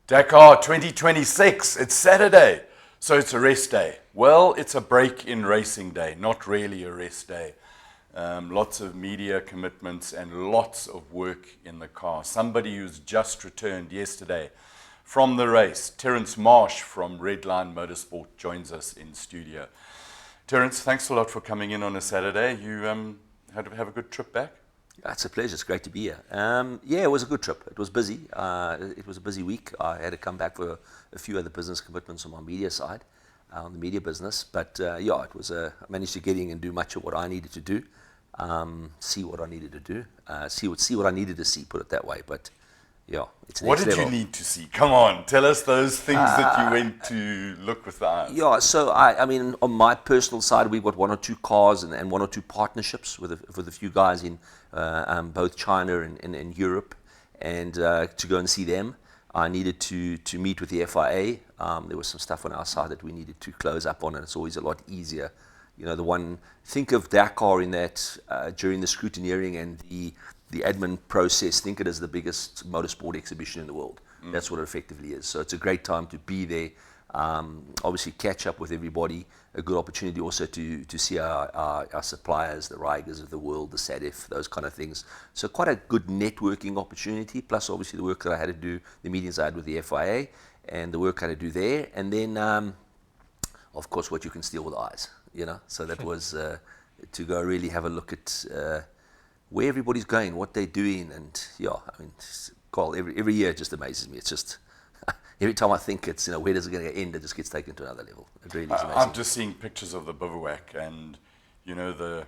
Dakar 2026, it's Saturday, so it's a rest day. Well, it's a break in racing day, not really a rest day. Lots of media commitments and lots of work in the car. Somebody who's just returned yesterday from the race, Terence Marsh from Red-Lined Motorsport, joins us in studio. Terence, thanks a lot for coming in on a Saturday. You have a good trip back? It's a pleasure. It's great to be here. Yeah, it was a good trip. It was busy. It was a busy week. I had to come back for a few other business commitments on my media side, on the media business. But yeah, it was. I managed to get in and do much of what I needed to do, see what I needed to do, see what I needed to see. Put it that way. But yeah, it's next What did level. you need to see? Come on, tell us those things that you went to look with the eyes. Yeah, so I mean, on my personal side, we've got one or two cars and one or two partnerships with a few guys in both China and Europe, and to go and see them. I needed to meet with the FIA. There was some stuff on our side that we needed to close up on, and it's always a lot easier. You know, think of Dakar in that during the scrutineering and the admin process, think it as the biggest motorsport exhibition in the world. That's what it effectively is. So it's a great time to be there. Obviously catch up with everybody, a good opportunity also to see our suppliers, the Rigers of the world, the SADF, those kind of things. So quite a good networking opportunity, plus obviously the work that I had to do, the meetings I had with the FIA, and the work I had to do there. And then, of course, what you can steal with eyes, you know. So that was to go really have a look at where everybody's going, what they're doing, and yeah, I mean, Carl, every year it just amazes me. It's just every time I think it's, you know, where does it going to end, it just gets taken to another level. It really is amazing. I'm just seeing pictures of the bivouac, and you know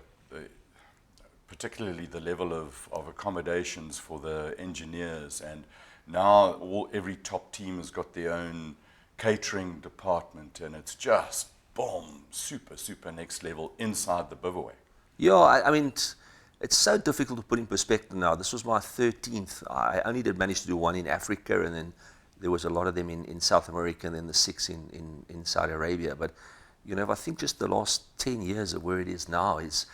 particularly the level of accommodations for the engineers, and now every top team has got their own catering department, and it's just boom, super next level inside the bivouac. Yeah, I mean, it's so difficult to put in perspective now. This was my 13th. I only did manage to do one in Africa, and then there was a lot of them in South America, and then the 6 in Saudi Arabia. But, you know, if I think just the last 10 years of where it is now is,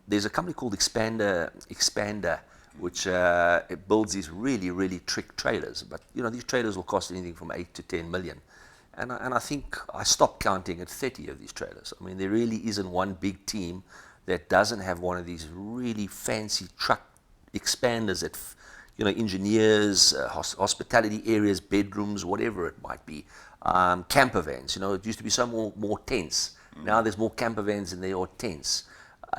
there's a company called Expander, which it builds these really trick trailers. But, you know, these trailers will cost anything from 8 to 10 million. And I think I stopped counting at 30 of these trailers. I mean, there really isn't one big team that doesn't have one of these really fancy truck expanders that, you know, engineers, hospitality areas, bedrooms, whatever it might be, camper vans. You know, it used to be so more tents. Now there's more camper vans than there are tents.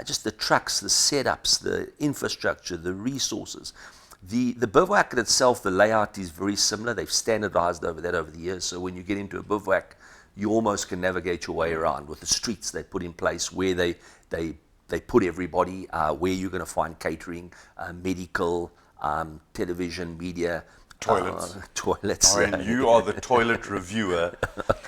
Just the trucks, the setups, the infrastructure, the resources. The bivouac in itself, the layout is very similar. They've standardized over the years. So when you get into a bivouac, you almost can navigate your way around with the streets they put in place, where they put everybody, where you're going to find catering, medical, television, media, toilets. I mean, you are the toilet reviewer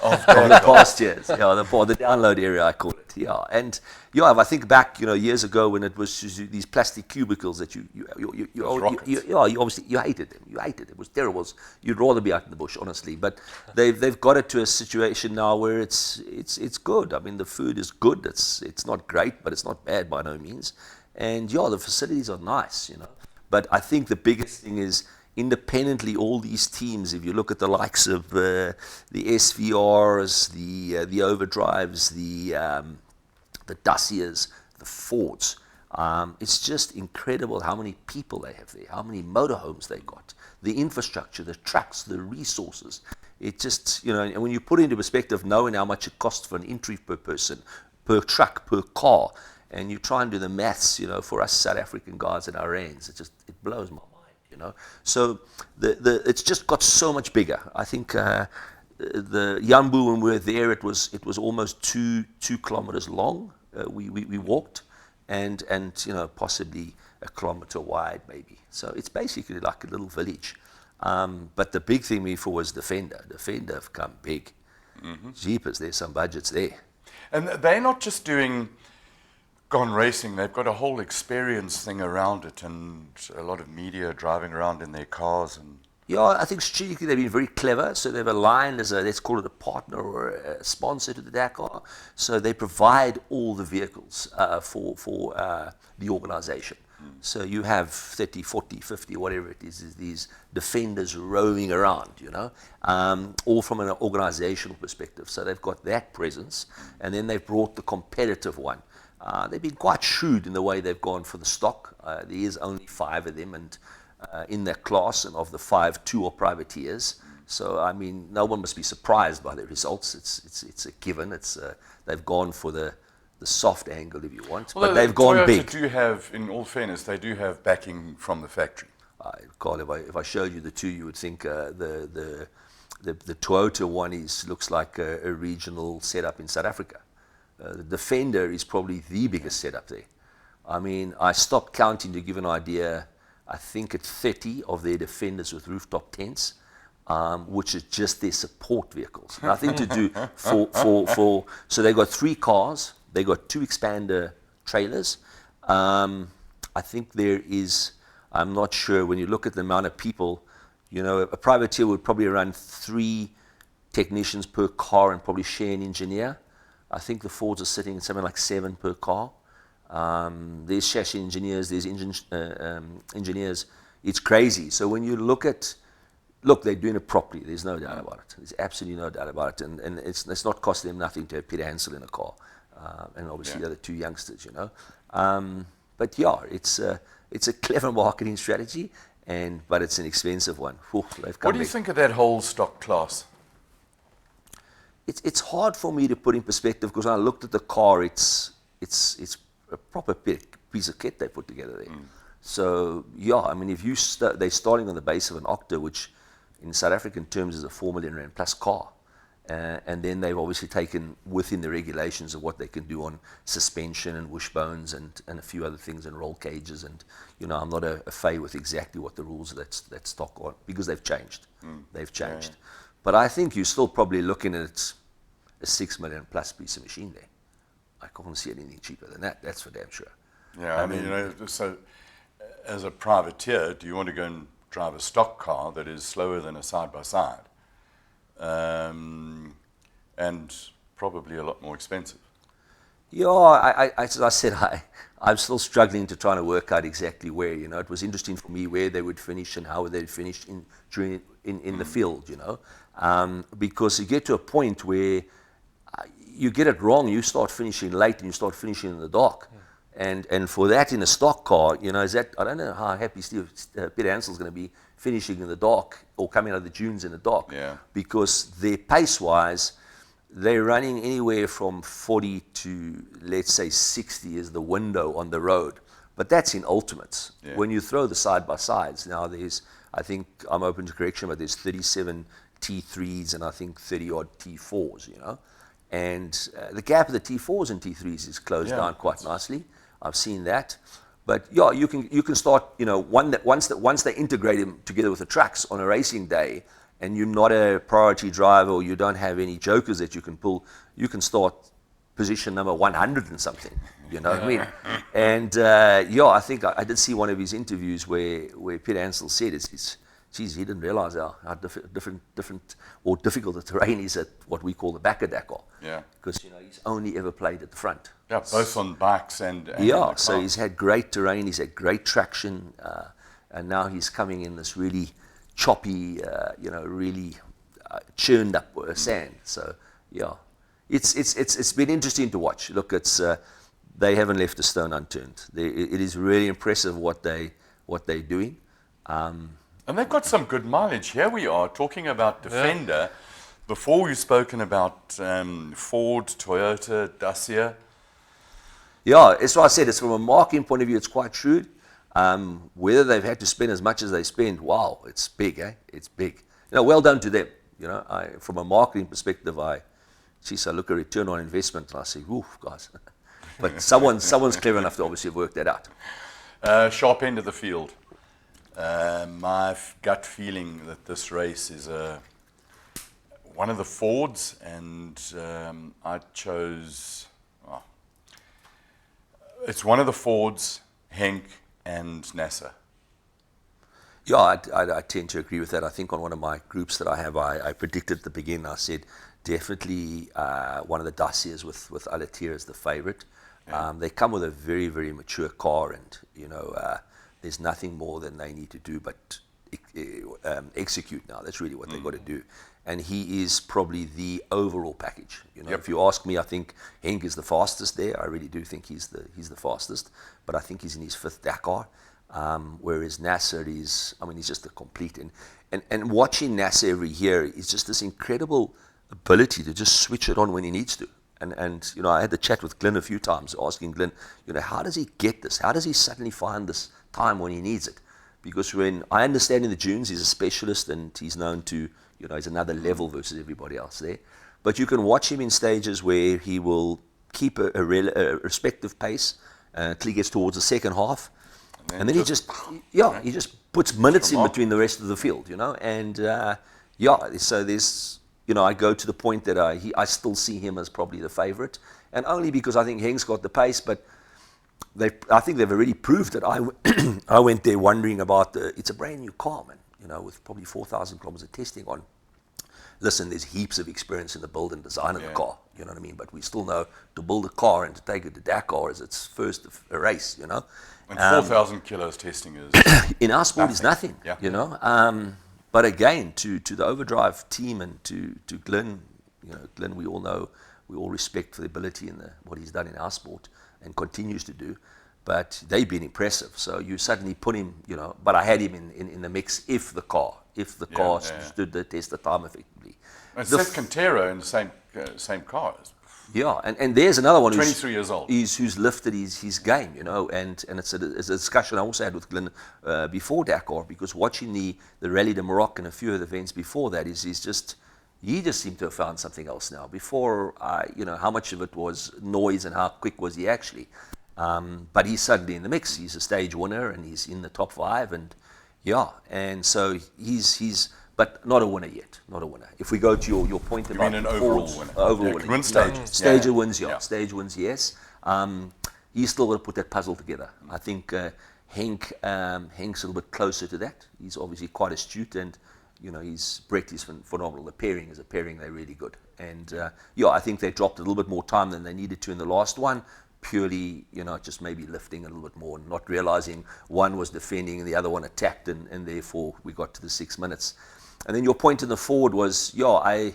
of the past years. Yeah, the download area, I call it. Yeah, and yeah, if I think back, you know, years ago when it was just these plastic cubicles that you obviously you hated them. You hated it. It was terrible. You'd rather be out in the bush, honestly. But they've got it to a situation now where it's good. I mean, the food is good. It's not great, but it's not bad by no means. And yeah, the facilities are nice, you know. But I think the biggest thing is, independently, all these teams, if you look at the likes of the SVRs, the Overdrives, the Dacias, the Fords, it's just incredible how many people they have there, how many motorhomes they got, the infrastructure, the trucks, the resources. It just, you know, and when you put it into perspective, knowing how much it costs for an entry per person, per truck, per car, and you try and do the maths, you know, for us South African guys in our ends, it blows my mind. You know, so it's just got so much bigger. I think the Yambu, when we were there, it was almost 2 kilometers long. We walked, and you know, possibly a kilometer wide maybe. So it's basically like a little village. But the big thing for was Defender. Defender have come big. Jeepers, there's some budgets there. And they're not just doing Gone Racing, they've got a whole experience thing around it, and a lot of media driving around in their cars. And yeah, I think strategically they've been very clever. So they've aligned as let's call it a partner or a sponsor to the Dakar. So they provide all the vehicles for the organization. So you have 30, 40, 50, whatever it is these defenders roaming around, all from an organizational perspective. So they've got that presence, and then they've brought the competitive one. They've been quite shrewd in the way they've gone for the stock. There is only 5 of them, and in that class, and of the 5, 2 are privateers. So, I mean, no one must be surprised by the results. It's a given. They've gone for the soft angle, if you want, well, but they've gone big. Do have, in all fairness, they do have backing from the factory. God, if I showed you the two, you would think the Toyota one looks like a regional setup in South Africa. The Defender is probably the biggest setup there. I mean, I stopped counting to give an idea. I think it's 30 of their Defenders with rooftop tents, which is just their support vehicles. Nothing to do for. So they got 3 cars. They got 2 expander trailers. I think there is. I'm not sure. When you look at the amount of people, a privateer would probably run 3 technicians per car and probably share an engineer. I think the Fords are sitting at something like 7 per car. There's chassis engineers, there's engineers. It's crazy. So when you look, they're doing it properly. There's no doubt about it. There's absolutely no doubt about it. And it's not costing them nothing to have Peter Hansel in a car, and obviously the other 2 youngsters. But yeah, it's a clever marketing strategy, but it's an expensive one. What do you think of that whole stock class? It's hard for me to put in perspective, because when I looked at the car, it's a proper piece of kit they put together there. So yeah, I mean, if they're starting on the base of an Octa, which in South African terms is a 4 million rand plus car, and then they've obviously taken within the regulations of what they can do on suspension and wishbones and a few other things, and roll cages, and I'm not a fay with exactly what the rules of that stock are, because they've changed. They've changed. Yeah. But I think you're still probably looking at a 6 million plus piece of machine there. I can't see anything cheaper than that. That's for damn sure. Yeah, I mean, so as a privateer, do you want to go and drive a stock car that is slower than a side-by-side? And probably a lot more expensive. Yeah, as I said, I'm still struggling to try to work out exactly where. It was interesting for me where they would finish and how they'd finish in the field. Because you get to a point where you get it wrong. You start finishing late and you start finishing in the dark. Yeah. And for that in a stock car, is that, I don't know how happy Peter Hansel's going to be finishing in the dark or coming out of the dunes in the dark. Yeah. Because their pace-wise, they're running anywhere from 40 to, let's say, 60 is the window on the road. But that's in ultimates. Yeah. When you throw the side-by-sides, now I think, I'm open to correction, but there's 37 T3s and I think 30-odd T4s, And the gap of the T4s and T3s is closed down quite nicely. I've seen that. But yeah, you can start, once they integrate them together with the trucks on a racing day, and you're not a priority driver or you don't have any jokers that you can pull, you can start position number 100 and something, you know what I mean? And I think I did see one of his interviews where Peter Hansel said, geez, he didn't realize how different or difficult the terrain is at what we call the back of Dakar. Yeah. Because he's only ever played at the front. Yeah, both on bikes and yeah. So he's had great terrain, he's had great traction, and now he's coming in this really choppy, really churned up sand. So yeah, it's been interesting to watch. Look, they haven't left a stone unturned. It is really impressive what they're doing. And they've got some good mileage. Here we are talking about Defender. Yeah. Before we've spoken about Ford, Toyota, Dacia. Yeah, it's what I said. It's from a marketing point of view, it's quite shrewd. Whether they've had to spend as much as they spend, wow, it's big, eh? It's big. Well done to them. From a marketing perspective, I look at return on investment and I say, oof, guys. But someone's clever enough to obviously work that out. Sharp end of the field. My gut feeling that this race is one of the Fords, and I chose. It's one of the Fords, Henk, and NASA. Yeah, I tend to agree with that. I think on one of my groups that I have, I predicted at the beginning. I said definitely one of the Dacias with Aliyyah as the favourite. They come with a very, very mature car, and there's nothing more than they need to do but execute now. That's really what they've got to do. And he is probably the overall package. If you ask me, I think Henk is the fastest there. I really do think he's the fastest, but I think he's in his 5th Dakar. Whereas Nasser is, he's just a complete. And watching Nasser every year is just this incredible ability to just switch it on when he needs to. And I had the chat with Glenn a few times, asking Glenn, how does he get this? How does he suddenly find this time when he needs it? Because when I understand in the dunes, he's a specialist and he's known to, he's another level versus everybody else there. But you can watch him in stages where he will keep a respective pace until he gets towards the second half. And then he just puts minutes in between the rest of the field, And so there's, I go to the point that I still see him as probably the favorite. And only because I think Henk's got the pace, but I think they've already proved it. I went there wondering about it's a brand new car, man, with probably 4,000 kilometers of testing on. Listen, there's heaps of experience in the build and design of the car, you know what I mean? But we still know to build a car and to take it to Dakar is its first race, And 4,000 kilos testing is in our sport is nothing, But again, to the Overdrive team and to Glenn, Glenn, we all know, we all respect for the ability and what he's done in our sport and continues to do. But they've been impressive. So you suddenly put him, but I had him in the mix if the car stood the test of time effectively. And Seth Quintero in the same car. Yeah, and there's another one 23 years old. Who's lifted his game, and it's a discussion I also had with Glenn before Dakar, because watching the Rally de Morocco and a few of the events before that he just seemed to have found something else now. Before, how much of it was noise and how quick was he actually. But he's suddenly in the mix. He's a stage winner and he's in the top 5, and so he's but not a winner yet. Not a winner. If we go to your point about an overall winner. Overall winner. Win stages. Stage wins, Stage wins, yes. He's still got to put that puzzle together. I think Henk's a little bit closer to that. He's obviously quite astute, and Brett is phenomenal. The pairing is a pairing, they're really good. And I think they dropped a little bit more time than they needed to in the last one. Purely, just maybe lifting a little bit more, not realizing one was defending and the other one attacked, and therefore we got to the 6 minutes. And then your point in the forward was, I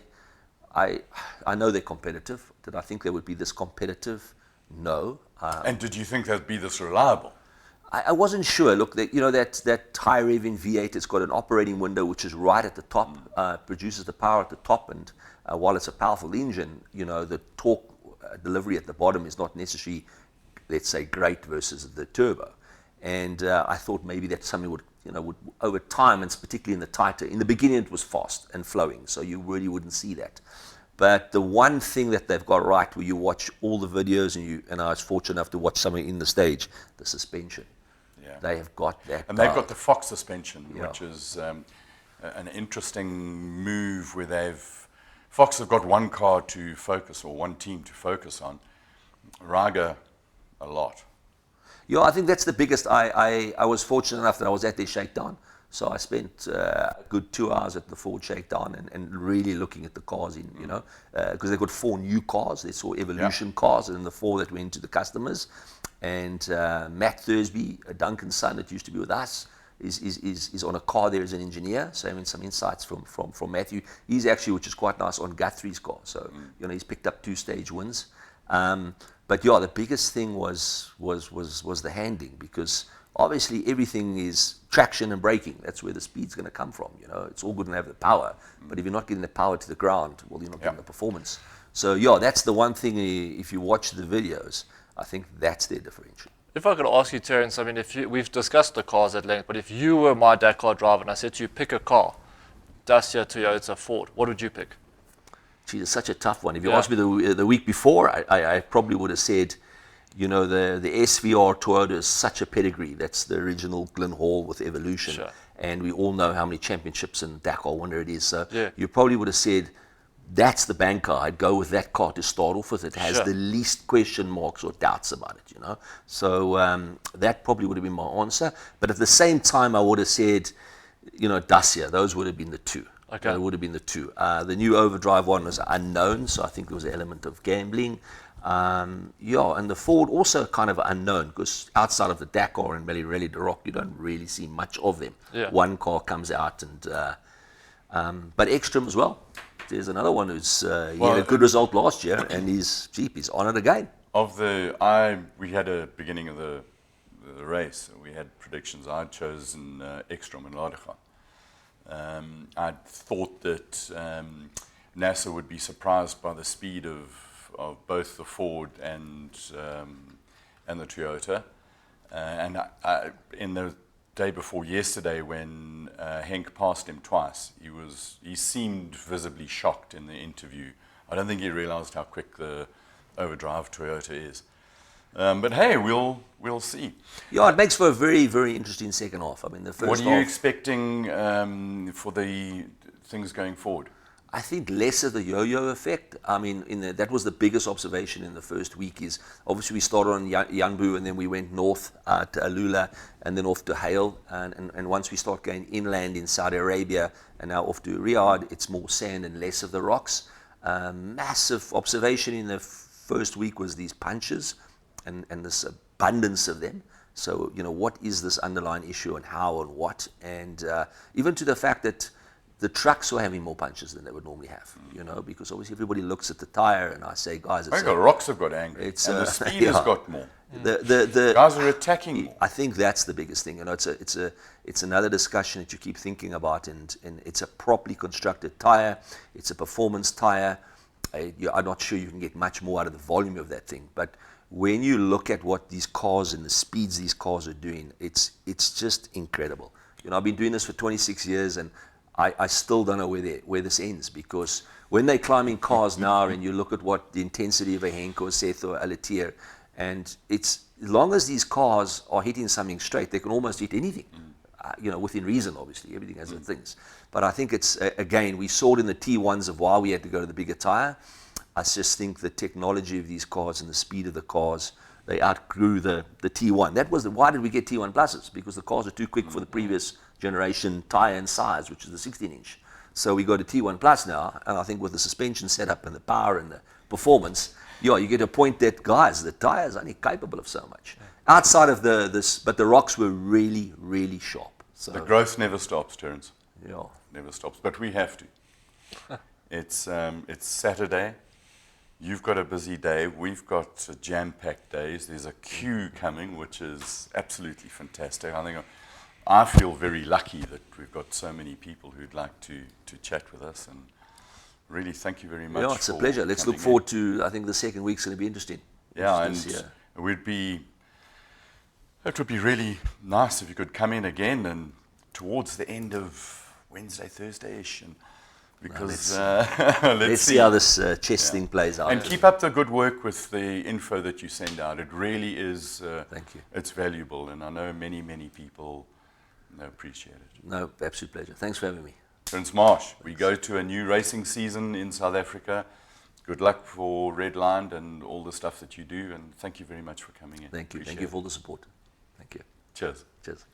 know they're competitive. Did I think they would be this competitive? No. And did you think they'd be this reliable? I wasn't sure. Look, that high revving V8, it's got an operating window which is right at the top, produces the power at the top, and while it's a powerful engine, the torque delivery at the bottom is not necessarily, let's say, great versus the turbo. And I thought maybe that something would over time, and particularly in the beginning it was fast and flowing, so you really wouldn't see that. But the one thing that they've got right, where you watch all the videos, and I was fortunate enough to watch something in the stage, the suspension. Yeah. They have got that. And they've got the Fox suspension, which is an interesting move where Fox have got one car to focus, or one team to focus on. Raga, a lot. Yeah, I think that's the biggest. I was fortunate enough that I was at their shakedown. So I spent a good 2 hours at the Ford shakedown and really looking at the cars because they've got 4 new cars. They saw Evolution cars, and the 4 that went to the customers. And Matt Thursby, Duncan's son that used to be with us, is on a car there as an engineer. So having some insights from Matthew. He's actually, which is quite nice, on Guthrie's car. So he's picked up 2 stage wins. But the biggest thing was the handling, because obviously everything is traction and braking. That's where the speed's going to come from. It's all good to have the power, but if you're not getting the power to the ground, well, you're not getting the performance. So that's the one thing. If you watch the videos, I think that's their differential. If I could ask you, Terence, we've discussed the cars at length, but if you were my Dakar driver and I said to you, pick a car, Dacia, Toyota, Ford, what would you pick? Gee, it's such a tough one. If you asked me the week before, I probably would have said, the SVR Toyota is such a pedigree. That's the original Glen Hall with Evolution. Sure. And we all know how many championships and Dakar winner it is. So you probably would have said, that's the banker. I'd go with that car to start off with. It has the least question marks or doubts about it, So that probably would have been my answer. But at the same time, I would have said, Dacia. Those would have been the 2. Okay. It would have been the 2. The new Overdrive one was unknown, so I think there was an element of gambling. Yeah, and the Ford also kind of unknown because outside of the Dakar and Rally de Rock, you don't really see much of them. Yeah. One car comes out, and but Ekstrom as well. There's another one who's he had a good result last year, and he's on it again. We had a beginning of the race. We had predictions. I'd chosen Ekstrom and Ladechan. I thought that NASA would be surprised by the speed of both the Ford and the Toyota. And in the day before yesterday, when Henk passed him twice, he seemed visibly shocked in the interview. I don't think he realized how quick the overdrive Toyota is. But hey, we'll see. Yeah, it makes for a very, very interesting second half. I mean, the first What half. are you expecting for the things going forward? I think less of the yo-yo effect. I mean, that was the biggest observation in the first week. Is obviously we started on Yanbu and then we went north to Alula and then off to Hale. And once we start going inland in Saudi Arabia and now off to Riyadh, it's more sand and less of the rocks. Massive observation in the first week was these punches and this abundance of them. So, what is this underlying issue and how and what? And even to the fact that the trucks were having more punches than they would normally have, because obviously everybody looks at the tire and I say, guys, the rocks have got angry and the speed has got more. The guys are attacking more. I think that's the biggest thing. It's another discussion that you keep thinking about, and it's a properly constructed tire. It's a performance tire. I'm not sure you can get much more out of the volume of that thing, but when you look at what these cars and the speeds these cars are doing, it's just incredible. I've been doing this for 26 years, and I still don't know where this ends, because when they're climbing cars now and you look at what the intensity of a Henk or Seth or Aliyyah, and it's as long as these cars are hitting something straight, they can almost hit anything, within reason, obviously. Everything has its things. But I think it's, again, we saw it in the T1s of why we had to go to the bigger tire. I just think the technology of these cars and the speed of the cars, they outgrew the T1. That was why did we get T1 pluses? Because the cars are too quick for the previous generation tire and size, which is the 16-inch. So we go to T1 plus now, and I think with the suspension setup and the power and the performance, you get a point that, guys, the tire is only capable of so much. Outside of this, but the rocks were really, really sharp. So the growth never stops, Terence. Yeah, never stops. But we have to. It's Saturday. You've got a busy day. We've got jam-packed days. There's a queue coming, which is absolutely fantastic. I feel very lucky that we've got so many people who'd like to chat with us, and really thank you very much. Yeah, it's a pleasure. Let's look forward to, I think the second week's going to be interesting. Yeah, and it would be really nice if you could come in again and towards the end of Wednesday, Thursday-ish, and because let's see how this chess thing plays out. And keep up the good work with the info that you send out. It really is. Thank you. It's valuable, and I know many people appreciate it. No, absolute pleasure. Thanks for having me. Terence Marsh, we go to a new racing season in South Africa. Good luck for Red-Lined and all the stuff that you do, and thank you very much for coming in. Thank you. Thank you for all the support. Thank you. Cheers. Cheers.